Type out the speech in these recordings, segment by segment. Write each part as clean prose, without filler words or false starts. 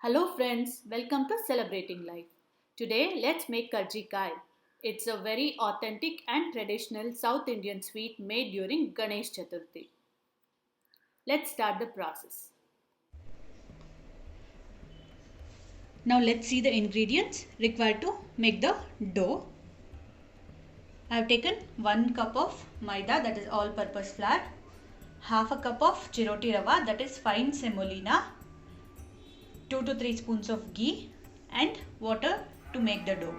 Hello friends, welcome to Celebrating Life. Today let's make karji kai. It's a very authentic and traditional South Indian sweet made during Ganesh Chaturthi. Let's start the process. Now let's see the ingredients required to make the dough. I have taken 1 cup of maida, that is all purpose flour, half a cup of chiroti rava, that is fine semolina, 2 to 3 spoons of ghee and water to make the dough.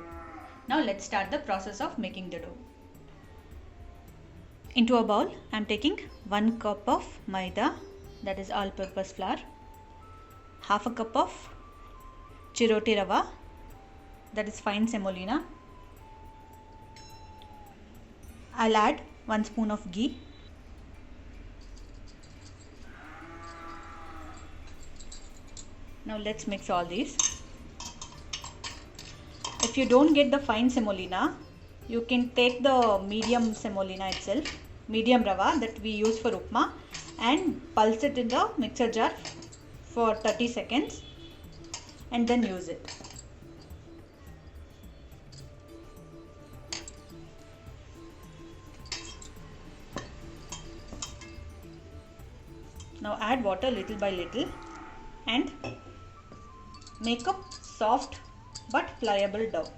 Now let's start the process of making the dough. Into a bowl I am taking 1 cup of maida, that is all purpose flour, half a cup of chiroti rava, that is fine semolina. I'll add 1 spoon of ghee. Now let's mix all these. If you don't get the fine semolina, you can take the medium semolina itself, medium rava that we use for upma, and pulse it in the mixer jar for 30 seconds and then use it. Now add water little by little and make a soft but pliable dough.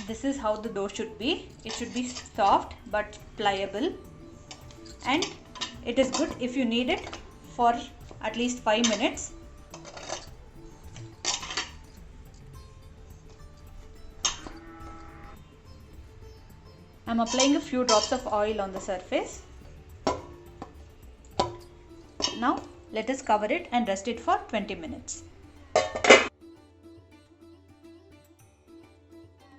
This is how the dough should be. It should be soft but pliable, and it is good if you knead it for at least 5 minutes. I am applying a few drops of oil on the surface. Now let us cover it and rest it for 20 minutes.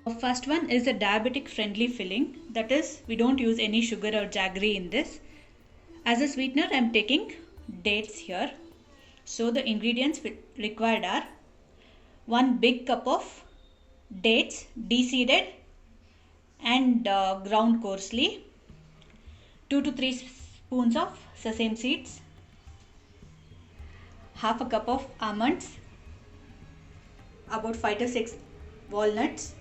The first one is a diabetic friendly filling, that is, we don't use any sugar or jaggery in this. As a sweetener I am taking dates here. So the ingredients required are 1 big cup of dates de-seeded and ground coarsely, 2 to 3 spoons of sesame seeds, half a cup of almonds, about 5 to 6 walnuts,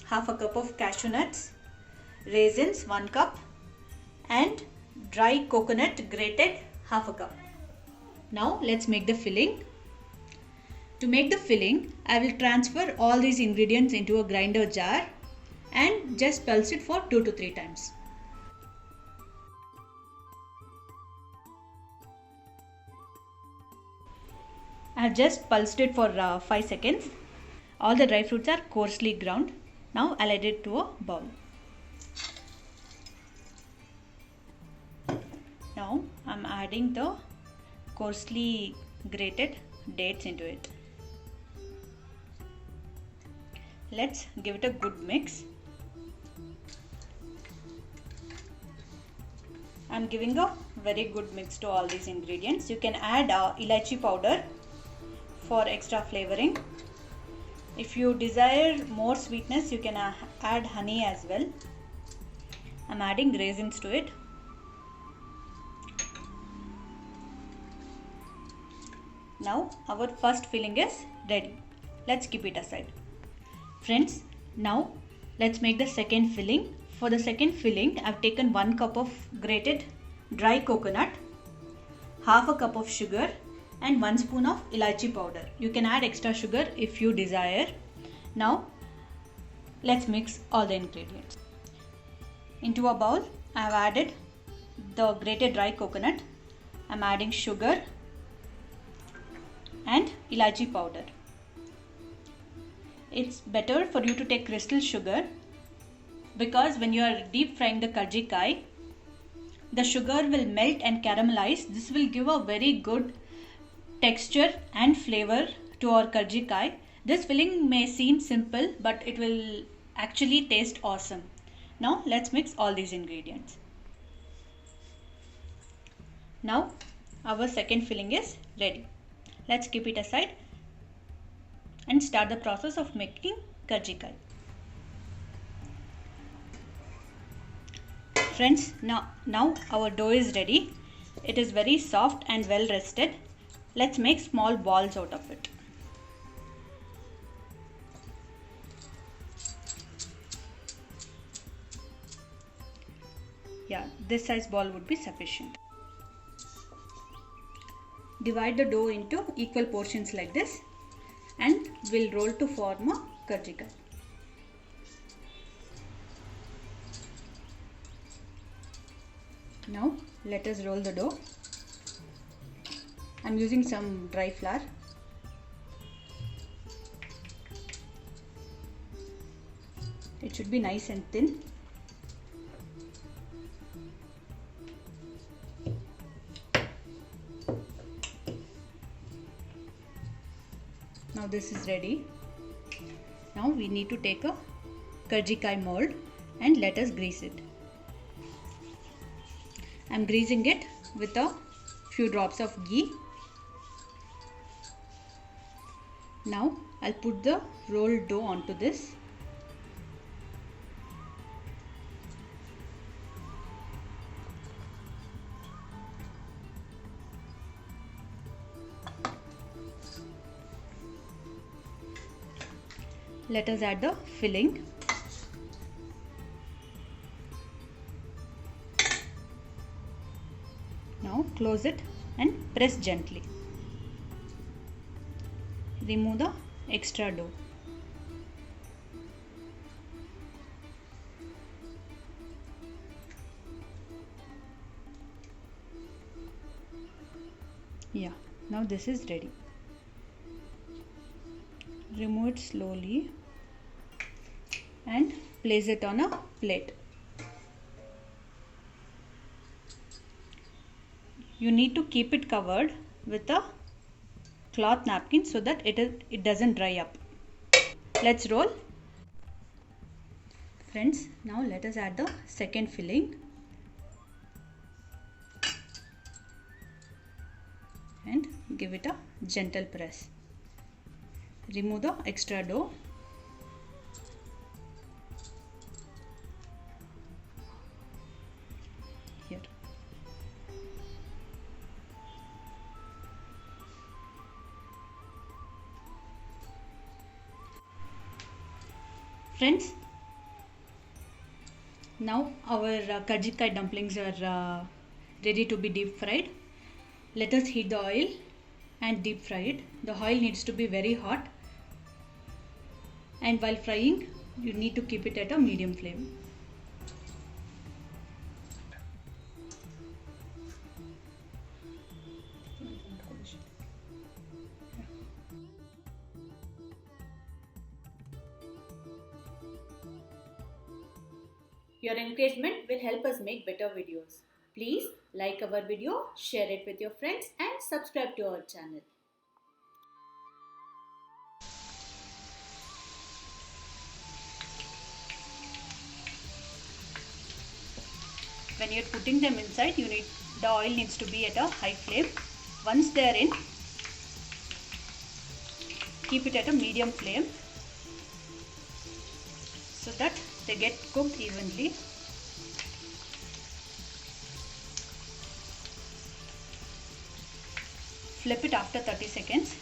half a cup of cashew nuts, raisins 1 cup, and dry coconut grated half a cup. Now let's make the filling. To make the filling, I will transfer all these ingredients into a grinder jar and just pulse it for 2 to 3 times. I have just pulsed it for 5 seconds. All the dry fruits are coarsely ground. Now I'll add it to a bowl. Now I'm adding the coarsely grated dates into it. Let's give it a good mix. I'm giving a very good mix to all these ingredients. You can add elaichi powder for extra flavoring. If you desire more sweetness, you can add honey as well. I'm adding raisins to it. Now our first filling is ready. Let's keep it aside. Friends, now let's make the second filling. For the second filling, I've taken 1 cup of grated dry coconut, half a cup of sugar and 1 spoon of elaichi powder. You can add extra sugar if you desire. Now let's mix all the ingredients. Into a bowl, I have added the grated dry coconut. I'm adding sugar and elaichi powder. It's better for you to take crystal sugar, because when you are deep frying the karji kai, the sugar will melt and caramelize. This will give a very good texture and flavor to our karji kai. This filling may seem simple, but it will actually taste awesome. Now let's mix all these ingredients. Now our second filling is ready. Let's keep it aside and start the process of making karji kai. Friends, now our dough is ready. It is very soft and well rested. Let's make small balls out of it. Yeah, this size ball would be sufficient. Divide the dough into equal portions like this and we'll roll to form a karjikai. Now let us roll the dough. I'm using some dry flour. It should be nice and thin. Now this is ready. Now we need to take a karjikai mold and let us grease it. I'm greasing it with a few drops of ghee. Now I'll put the rolled dough onto this. Let us add the filling. Now close it and press gently. Remove the extra dough. Yeah, now this is ready. Remove it slowly and place it on a plate. You need to keep it covered with a cloth napkin so that it doesn't dry up. Let's roll. Friends, now let us add the second filling and give it a gentle press. Remove the extra dough. Here. Friends, now our karjikai dumplings are ready to be deep fried. Let us heat the oil and deep fry it. The oil needs to be very hot, and while frying you need to keep it at a medium flame. Your encouragement will help us make better videos. Please like our video, share it with your friends and subscribe to our channel. When you're putting them inside, the oil needs to be at a high flame. Once they are in, keep it at a medium flame so that they get cooked evenly. Flip it after 30 seconds.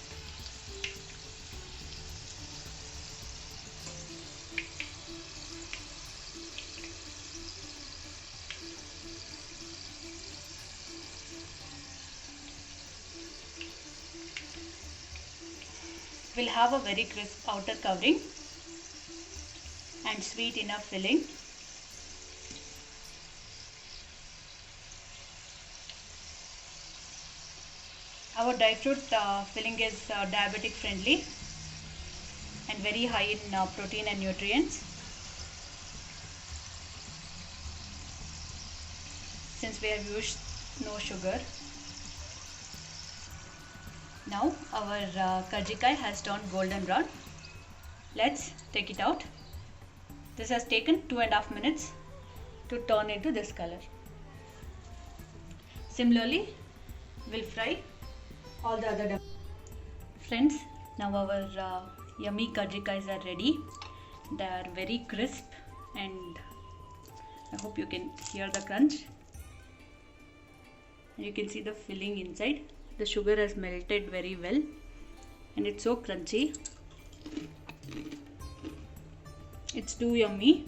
We'll have a very crisp outer covering and sweet inner filling. Our dry fruit filling is diabetic friendly and very high in protein and nutrients. Since we have used no sugar. Now our karjikai has turned golden brown. Let's take it out. This has taken 2.5 minutes to turn into this color. Similarly, we'll fry all the other dumplings. Friends, now our yummy karjikais are ready. They are very crisp and I hope you can hear the crunch. You can see the filling inside. The sugar has melted very well and it's so crunchy. It's too yummy.